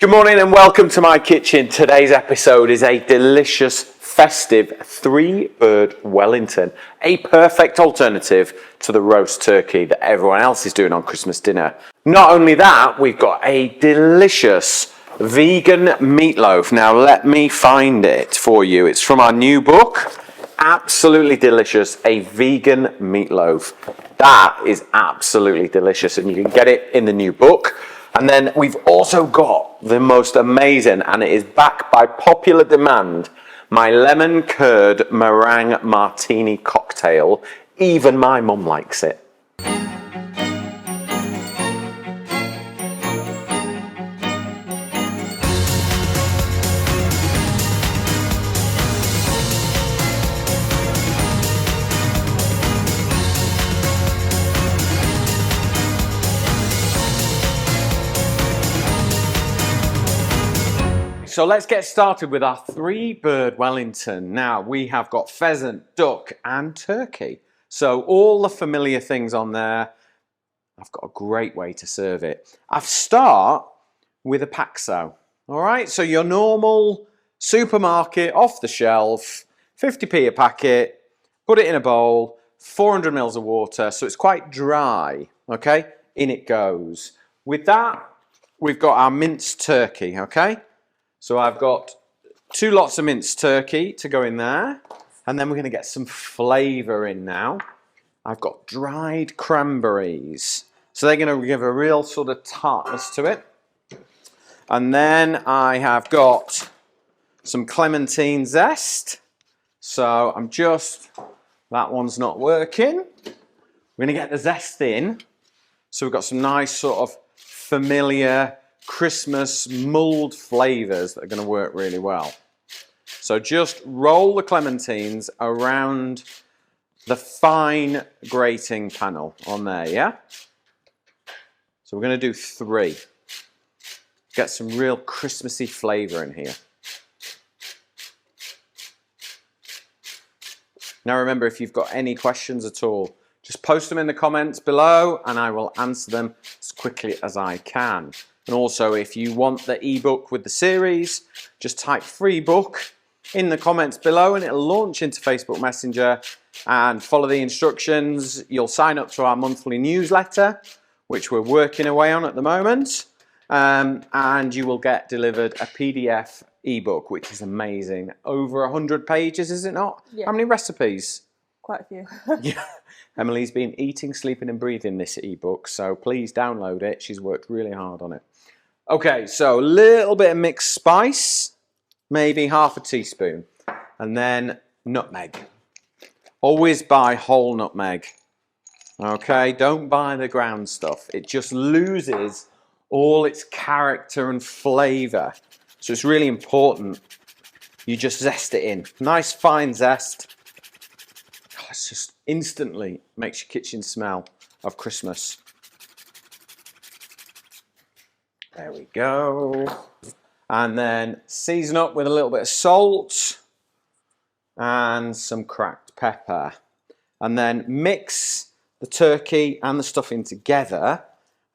Good morning and welcome to my kitchen. Today's episode is a delicious festive Three-Bird Wellington, a perfect alternative to the roast turkey that everyone else is doing on Christmas dinner. Not only that, we've got a delicious vegan meatloaf. Now let me find it for you. It's from our new book. Absolutely delicious, a vegan meatloaf. That is absolutely delicious, and you can get it in the new book. And then we've also got the most amazing, and it is backed by popular demand, my lemon curd meringue martini cocktail. Even my mum likes it. So let's get started with our Three-Bird Wellington. Now we have got pheasant, duck and turkey. So all the familiar things on there. I've got a great way to serve it. I start with a paxo. All right, so your normal supermarket off the shelf, 50p a packet, put it in a bowl, 400 mils of water, so it's quite dry, okay? In it goes. With that, we've got our minced turkey, okay? So I've got 2 lots of minced turkey to go in there. And then we're going to get some flavour in now. I've got dried cranberries. So they're going to give a real sort of tartness to it. And then I have got some clementine zest. So that one's not working. We're going to get the zest in. So we've got some nice sort of familiar Christmas mulled flavours that are going to work really well. So just roll the clementines around the fine grating panel on there, yeah? So we're going to do 3. Get some real Christmassy flavour in here. Now remember, if you've got any questions at all, just post them in the comments below and I will answer them as quickly as I can. And also, if you want the ebook with the series, just type free book in the comments below and it'll launch into Facebook Messenger, and follow the instructions. You'll sign up to our monthly newsletter, which we're working away on at the moment, and you will get delivered a PDF ebook, which is amazing. Over 100 pages, is it not? Yeah. How many recipes? Quite a few. Yeah. Emily's been eating, sleeping and breathing this ebook, so please download it. She's worked really hard on it. Okay, so a little bit of mixed spice, maybe half a teaspoon, and then nutmeg. Always buy whole nutmeg. Okay, don't buy the ground stuff. It just loses all its character and flavour. So it's really important you just zest it in. Nice fine zest. Oh, it's just instantly makes your kitchen smell of Christmas. There we go. And then season up with a little bit of salt and some cracked pepper. And then mix the turkey and the stuffing together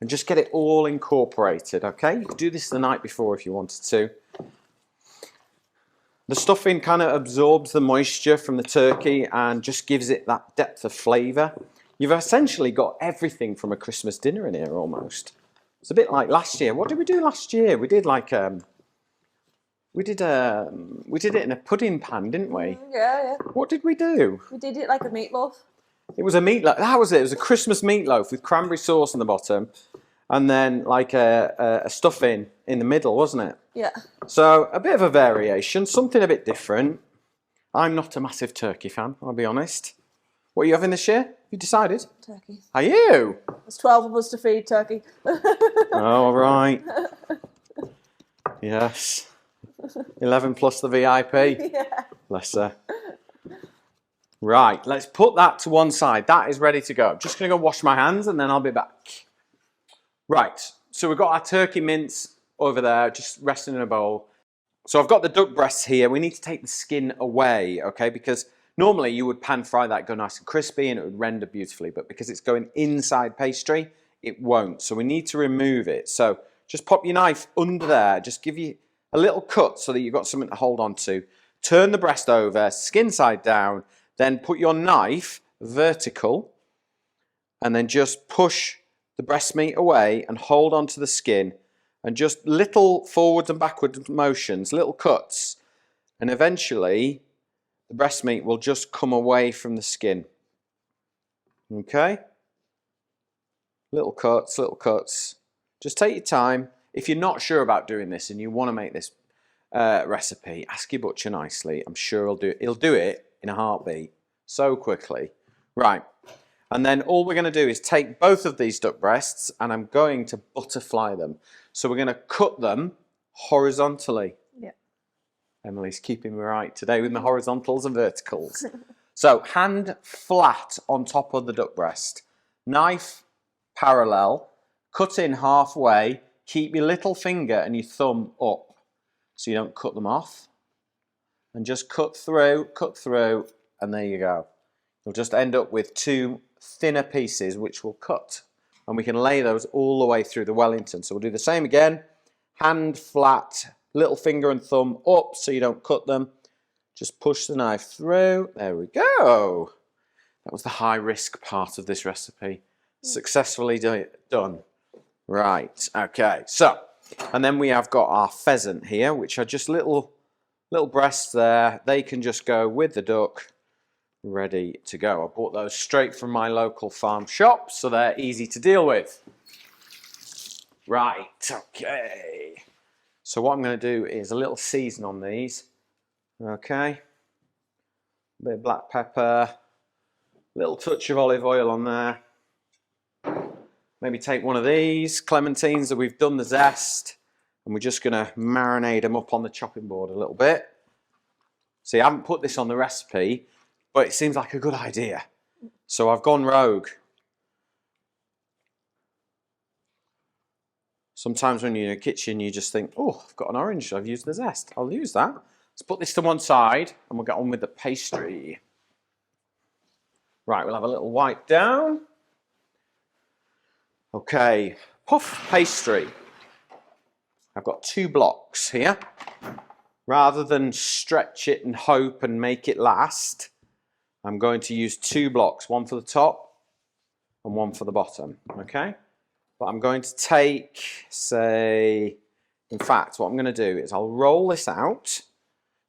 and just get it all incorporated, okay? You could do this the night before if you wanted to. The stuffing kind of absorbs the moisture from the turkey and just gives it that depth of flavour. You've essentially got everything from a Christmas dinner in here almost. It's a bit like last year. What did we do last year? We did like we did it in a pudding pan, didn't we? Yeah. What did we do? We did it like a meatloaf. It was a meatloaf. That was it. It was a Christmas meatloaf with cranberry sauce on the bottom, and then like a stuffing in the middle, wasn't it? Yeah. So a bit of a variation, something a bit different. I'm not a massive turkey fan, I'll be honest. What are you having this year? Have you decided? Turkey. Are you? There's 12 of us to feed turkey. All right. Yes. 11 plus the VIP. Yeah. Bless her. Right, let's put that to one side. That is ready to go. I'm just going to go wash my hands and then I'll be back. Right, so we've got our turkey mince over there, just resting in a bowl. So I've got the duck breasts here. We need to take the skin away, okay? Because normally you would pan fry that, go nice and crispy, and it would render beautifully. But because it's going inside pastry, it won't. So we need to remove it. So just pop your knife under there. Just give you a little cut so that you've got something to hold on to. Turn the breast over, skin side down, then put your knife vertical and then just push the breast meat away and hold on to the skin and just little forwards and backwards motions, little cuts, and eventually the breast meat will just come away from the skin. Okay? Little cuts, little cuts. Just take your time. If you're not sure about doing this and you want to make this recipe, ask your butcher nicely. I'm sure he'll do it in a heartbeat so quickly. Right. And then all we're going to do is take both of these duck breasts and I'm going to butterfly them. So we're going to cut them horizontally. Yeah. Emily's keeping me right today with my horizontals and verticals. So hand flat on top of the duck breast. Knife parallel. Cut in halfway. Keep your little finger and your thumb up so you don't cut them off. And just cut through, and there you go. You'll just end up with two thinner pieces which will cut. And we can lay those all the way through the Wellington. So we'll do the same again. Hand flat, little finger and thumb up so you don't cut them. Just push the knife through. There we go. That was the high risk part of this recipe. Successfully done. Right, okay. So, and then we have got our pheasant here, which are just little breasts there. They can just go with the duck. Ready to go. I bought those straight from my local farm shop, so they're easy to deal with. Right, okay. So what I'm going to do is a little season on these. Okay. A bit of black pepper, little touch of olive oil on there. Maybe take one of these clementines that we've done the zest, and we're just going to marinate them up on the chopping board a little bit. See, I haven't put this on the recipe, but it seems like a good idea. So I've gone rogue. Sometimes when you're in the kitchen, you just think, oh, I've got an orange, I've used the zest. I'll use that. Let's put this to one side and we'll get on with the pastry. Right, we'll have a little wipe down. Okay, puff pastry. I've got 2 blocks here. Rather than stretch it and hope and make it last, I'm going to use 2 blocks, one for the top and one for the bottom, okay? But I'm going to take, say, in fact, what I'm going to do is I'll roll this out.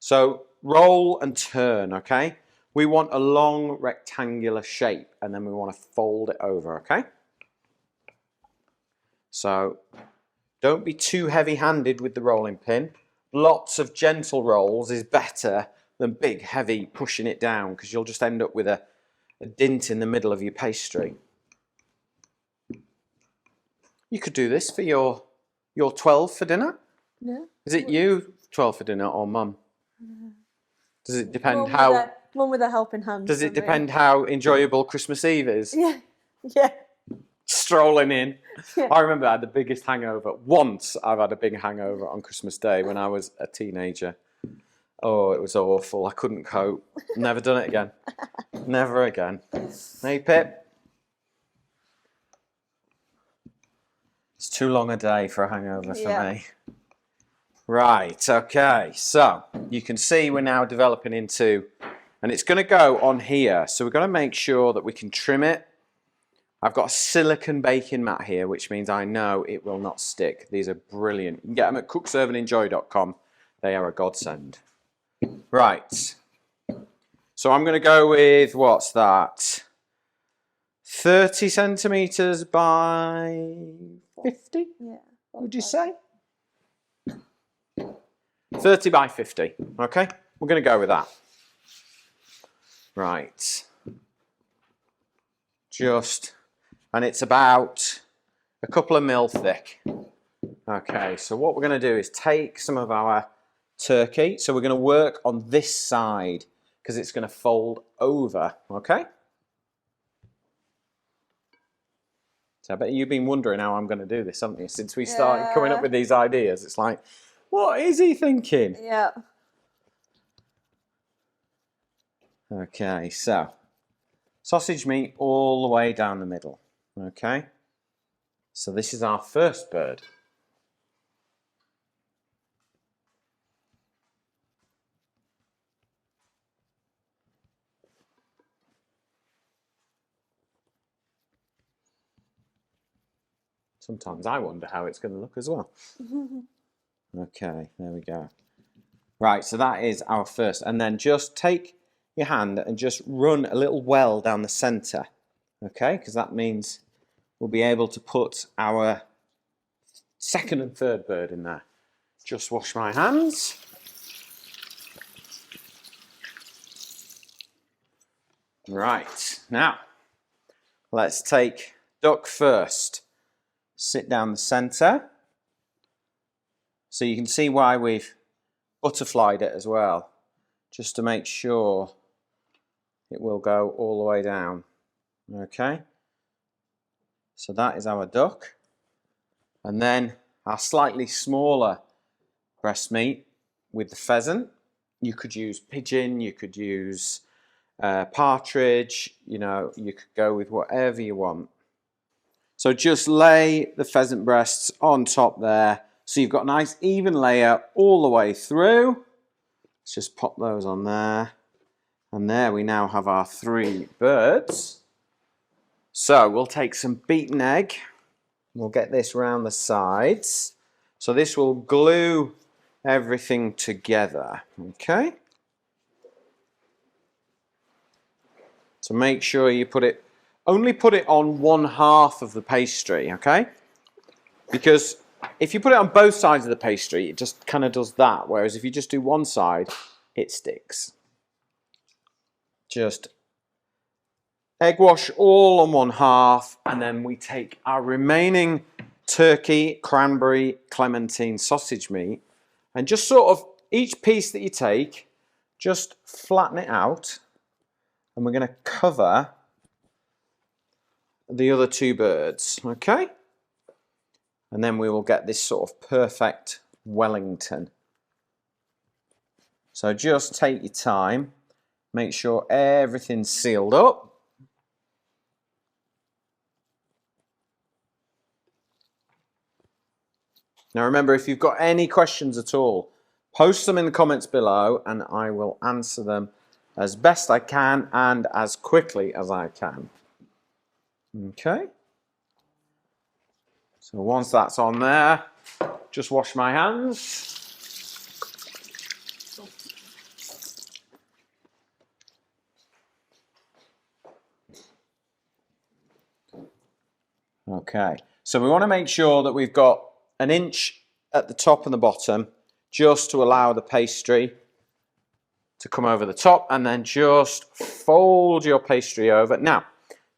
So roll and turn, okay? We want a long rectangular shape and then we want to fold it over, okay? So don't be too heavy-handed with the rolling pin. Lots of gentle rolls is better than big, heavy pushing it down because you'll just end up with a dint in the middle of your pastry. You could do this for your 12 for dinner. Yeah. Is it you 12 for dinner or mum? Does it depend Mum how? Mum with a helping hand. Does it depend how enjoyable Christmas Eve is? Yeah. Yeah. Strolling in. Yeah. I remember I had the biggest hangover. Once I've had a big hangover on Christmas Day when I was a teenager. Oh, it was awful. I couldn't cope. Never done it again. Never again. Hey, Pip. It's too long a day for a hangover for me. Right, okay. So you can see we're now developing into, and it's going to go on here. So we're going to make sure that we can trim it. I've got a silicone baking mat here, which means I know it will not stick. These are brilliant. You can get them at cookserveandenjoy.com. They are a godsend. Right. So I'm going to go with, what's that? 30 centimetres by 50? Yeah. Would you say? 30 by 50. Okay. We're going to go with that. Right. And it's about a couple of mil thick. Okay, so what we're going to do is take some of our turkey. So we're going to work on this side because it's going to fold over, okay? So I bet you've been wondering how I'm going to do this, haven't you? Since we started coming up with these ideas, it's like, what is he thinking? Yeah. Okay, so sausage meat all the way down the middle. Okay, so this is our first bird. Sometimes I wonder how it's going to look as well. Okay, there we go. Right, so that is our first. And then just take your hand and just run a little well down the centre. Okay, because that means we'll be able to put our second and third bird in there. Just wash my hands. Right, now let's take duck first. Sit down the centre. So you can see why we've butterflied it as well, just to make sure it will go all the way down. Okay, so that is our duck. And then our slightly smaller breast meat with the pheasant. You could use pigeon, you could use partridge, you know, you could go with whatever you want. So just lay the pheasant breasts on top there. So you've got a nice even layer all the way through. Let's just pop those on there. And there we now have our 3 birds. So we'll take some beaten egg. We'll get this round the sides. So this will glue everything together, okay? So make sure you only put it on 1/2 of the pastry, okay? Because if you put it on both sides of the pastry, it just kind of does that. Whereas if you just do one side, it sticks. Just egg wash all on 1/2, and then we take our remaining turkey, cranberry, clementine sausage meat, and just sort of each piece that you take, just flatten it out, and we're going to cover the other 2 birds, okay? And then we will get this sort of perfect Wellington. So just take your time, make sure everything's sealed up. Now remember, if you've got any questions at all, post them in the comments below and I will answer them as best I can and as quickly as I can. Okay. So once that's on there, just wash my hands. Okay, so we want to make sure that we've got 1 inch at the top and the bottom, just to allow the pastry to come over the top, and then just fold your pastry over. Now,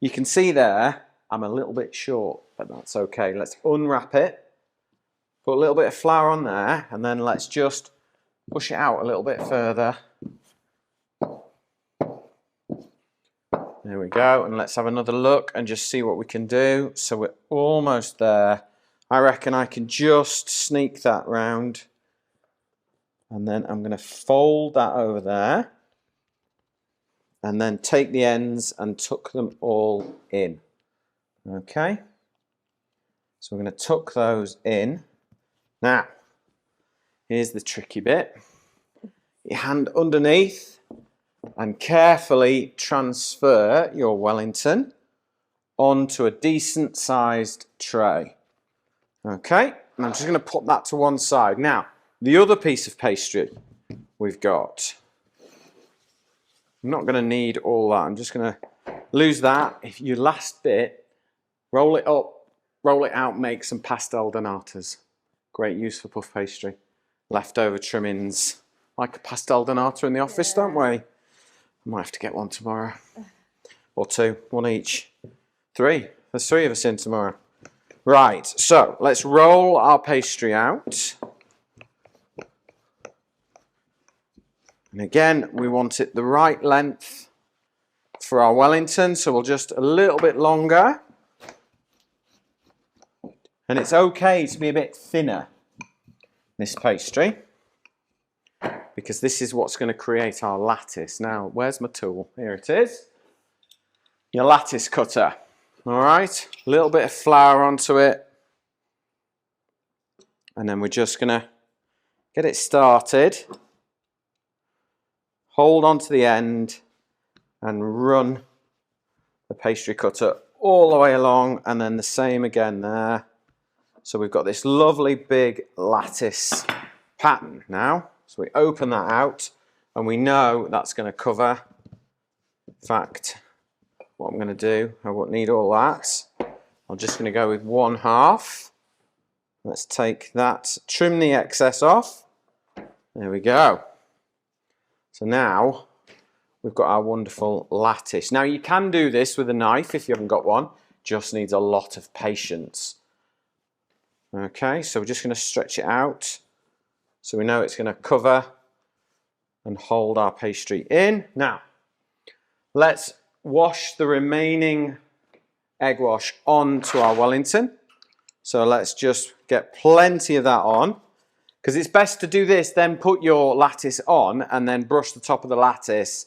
you can see there, I'm a little bit short, but that's okay. Let's unwrap it, put a little bit of flour on there, and then let's just push it out a little bit further. There we go, and let's have another look and just see what we can do. So we're almost there. I reckon I can just sneak that round, and then I'm going to fold that over there, and then take the ends and tuck them all in. Okay, so we're going to tuck those in. Now, here's the tricky bit. Your hand underneath and carefully transfer your Wellington onto a decent sized tray. Okay, and I'm just going to put that to one side. Now, the other piece of pastry we've got, I'm not going to need all that. I'm just going to lose that. If your last bit, roll it up, roll it out, make some pastel donatas. Great use for puff pastry. Leftover trimmings, like a pastel donata in the office, don't we? I might have to get one tomorrow. Or 2, 1 each. 3, there's 3 of us in tomorrow. Right, so let's roll our pastry out. And again, we want it the right length for our Wellington, so we'll just a little bit longer. And it's okay to be a bit thinner, this pastry, because this is what's going to create our lattice. Now, where's my tool? Here it is. Your lattice cutter. All right, a little bit of flour onto it. And then we're just going to get it started. Hold on to the end and run the pastry cutter all the way along, and then the same again there. So we've got this lovely big lattice pattern now. So we open that out and we know that's going to cover. In fact, what I'm going to do, I won't need all that. I'm just going to go with 1/2. Let's take that, trim the excess off. There we go. So now we've got our wonderful lattice. Now you can do this with a knife if you haven't got one. Just needs a lot of patience. Okay, so we're just going to stretch it out so we know it's going to cover and hold our pastry in. Now, let's wash the remaining egg wash onto our Wellington. So let's just get plenty of that on, because it's best to do this, then put your lattice on and then brush the top of the lattice.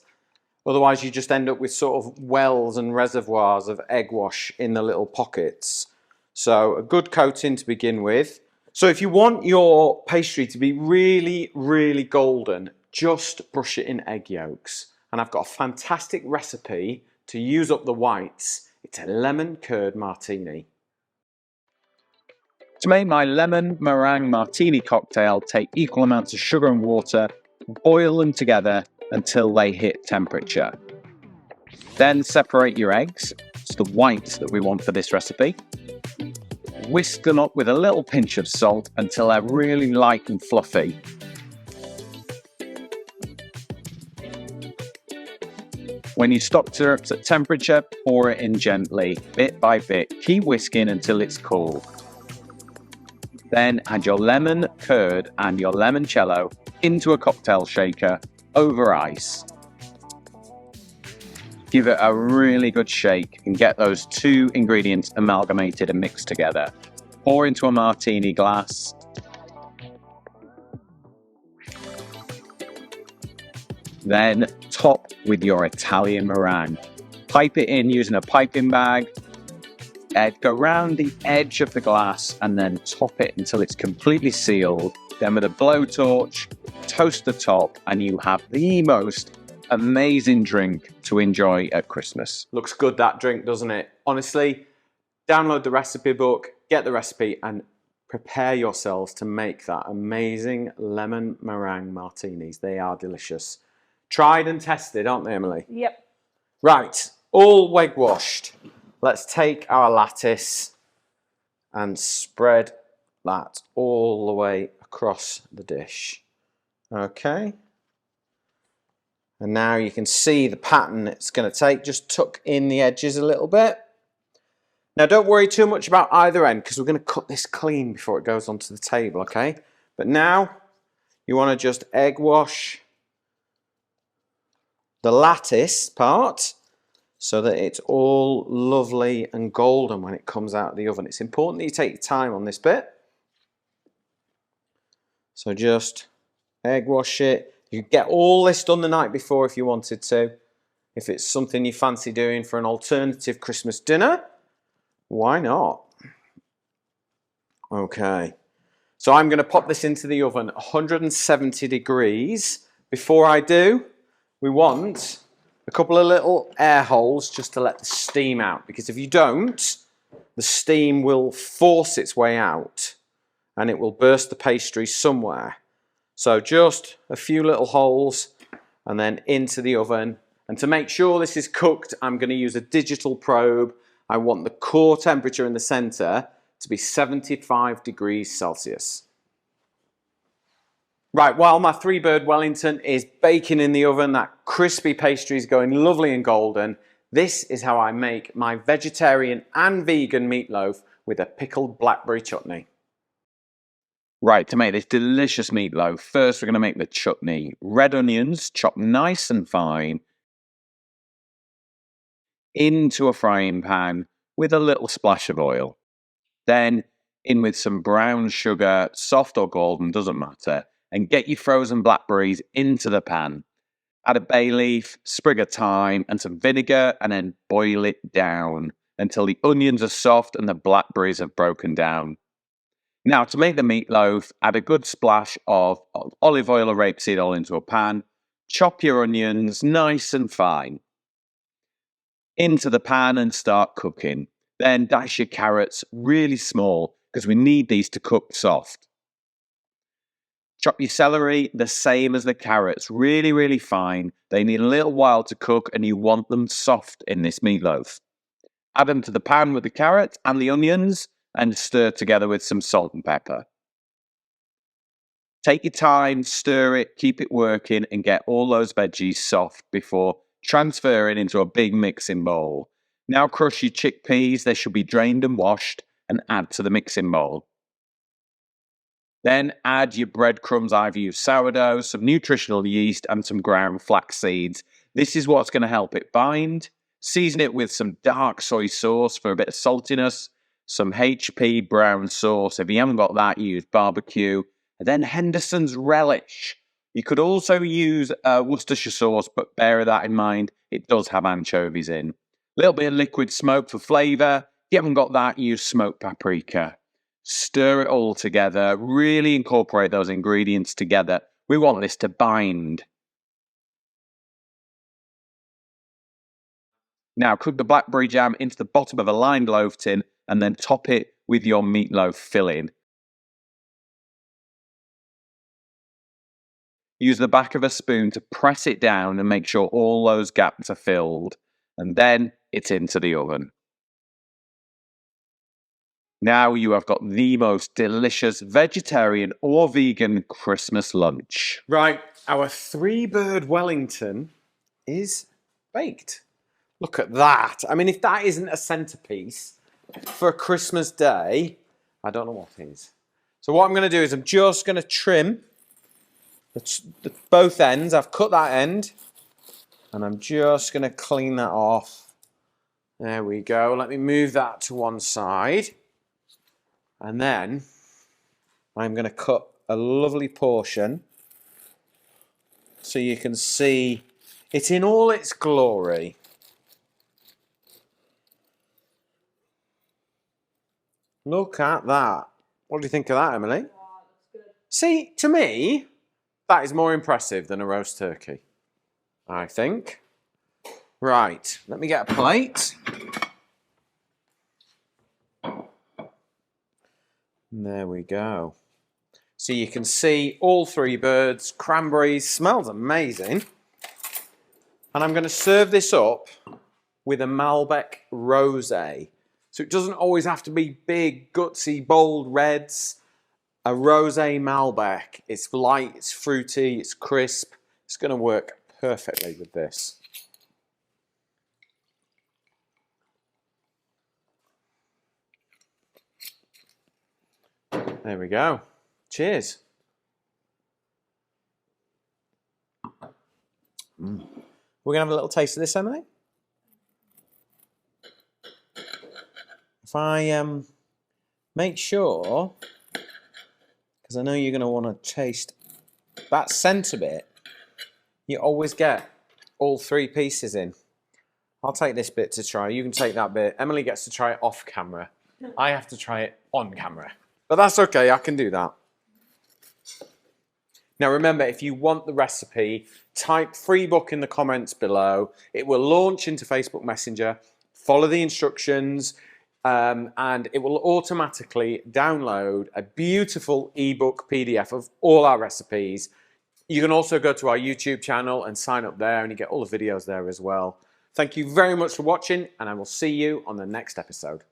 Otherwise you just end up with sort of wells and reservoirs of egg wash in the little pockets. So a good coating to begin with. So if you want your pastry to be really, really golden, just brush it in egg yolks. And I've got a fantastic recipe to use up the whites. It's a lemon curd martini. To make my lemon meringue martini cocktail, take equal amounts of sugar and water, boil them together until they hit temperature. Then separate your eggs. It's the whites that we want for this recipe. Whisk them up with a little pinch of salt until they're really light and fluffy. When your stock syrup's at temperature, pour it in gently, bit by bit. Keep whisking until it's cool. Then add your lemon curd and your limoncello into a cocktail shaker over ice. Give it a really good shake and get those two ingredients amalgamated and mixed together. Pour into a martini glass. Then top with your Italian meringue. Pipe it in using a piping bag. Go round the edge of the glass and then top it until it's completely sealed. Then with a blowtorch, toast the top and you have the most amazing drink to enjoy at Christmas. Looks good, that drink, doesn't it? Honestly, download the recipe book, get the recipe and prepare yourselves to make that amazing lemon meringue martinis. They are delicious. Tried and tested, aren't they, Emily? Yep. Right, all egg washed. Let's take our lattice and spread that all the way across the dish. Okay. And now you can see the pattern it's going to take. Just tuck in the edges a little bit. Now don't worry too much about either end because we're going to cut this clean before it goes onto the table, okay? But now you want to just egg wash the lattice part so that it's all lovely and golden when it comes out of the oven. It's important that you take your time on this bit. So just egg wash it. You could get all this done the night before if you wanted to. If it's something you fancy doing for an alternative Christmas dinner, why not? Okay, so I'm going to pop this into the oven 170 degrees. Before I do, we want a couple of little air holes just to let the steam out, because if you don't, the steam will force its way out and it will burst the pastry somewhere. So just a few little holes and then into the oven. And to make sure this is cooked, I'm going to use a digital probe. I want the core temperature in the center to be 75 degrees Celsius. Right, while my Three-Bird Wellington is baking in the oven, that crispy pastry is going lovely and golden, this is how I make my vegetarian and vegan meatloaf with a pickled blackberry chutney. Right, to make this delicious meatloaf, first we're going to make the chutney. Red onions, chopped nice and fine, into a frying pan with a little splash of oil. Then in with some brown sugar, soft or golden, doesn't matter, and get your frozen blackberries into the pan. Add a bay leaf, sprig of thyme, and some vinegar, and then boil it down until the onions are soft and the blackberries have broken down. Now, to make the meatloaf, add a good splash of olive oil or rapeseed oil into a pan. Chop your onions nice and fine into the pan and start cooking. Then dice your carrots really small because we need these to cook soft. Chop your celery the same as the carrots, really, really fine. They need a little while to cook and you want them soft in this meatloaf. Add them to the pan with the carrots and the onions and stir together with some salt and pepper. Take your time, stir it, keep it working and get all those veggies soft before transferring into a big mixing bowl. Now crush your chickpeas, they should be drained and washed, and add to the mixing bowl. Then add your breadcrumbs. I've used sourdough, some nutritional yeast, and some ground flax seeds. This is what's going to help it bind. Season it with some dark soy sauce for a bit of saltiness, some HP brown sauce. If you haven't got that, use barbecue. And then Henderson's relish. You could also use Worcestershire sauce, but bear that in mind, it does have anchovies in. A little bit of liquid smoke for flavour. If you haven't got that, use smoked paprika. Stir it all together, really incorporate those ingredients together. We want this to bind. Now cook the blackberry jam into the bottom of a lined loaf tin and then top it with your meatloaf filling. Use the back of a spoon to press it down and make sure all those gaps are filled. And then it's into the oven. Now you have got the most delicious vegetarian or vegan Christmas lunch. Right, our Three-Bird Wellington is baked. Look at that. I mean, if that isn't a centerpiece for a Christmas day, I don't know what is. So what I'm going to do is I'm just going to trim both ends. I've cut that end and I'm just going to clean that off. There we go. Let me move that to one side. And then I'm going to cut a lovely portion so you can see it in all its glory. Look at that. What do you think of that, Emily? Wow, that's good. See, to me, that is more impressive than a roast turkey, I think. Right, let me get a plate. And there we go. So you can see all three birds, cranberries, smells amazing. And I'm going to serve this up with a Malbec rosé. So it doesn't always have to be big, gutsy, bold reds. A rosé Malbec. It's light, it's fruity, it's crisp. It's going to work perfectly with this. There we go. Cheers. We're going to have a little taste of this, Emily. If I make sure, because I know you're going to want to taste that centre bit, you always get all three pieces in. I'll take this bit to try. You can take that bit. Emily gets to try it off camera. I have to try it on camera. But that's okay, I can do that. Now remember, if you want the recipe, type free book in the comments below. It will launch into Facebook Messenger. Follow the instructions. And it will automatically download a beautiful ebook PDF of all our recipes. You can also go to our YouTube channel and sign up there and you get all the videos there as well. Thank you very much for watching and I will see you on the next episode.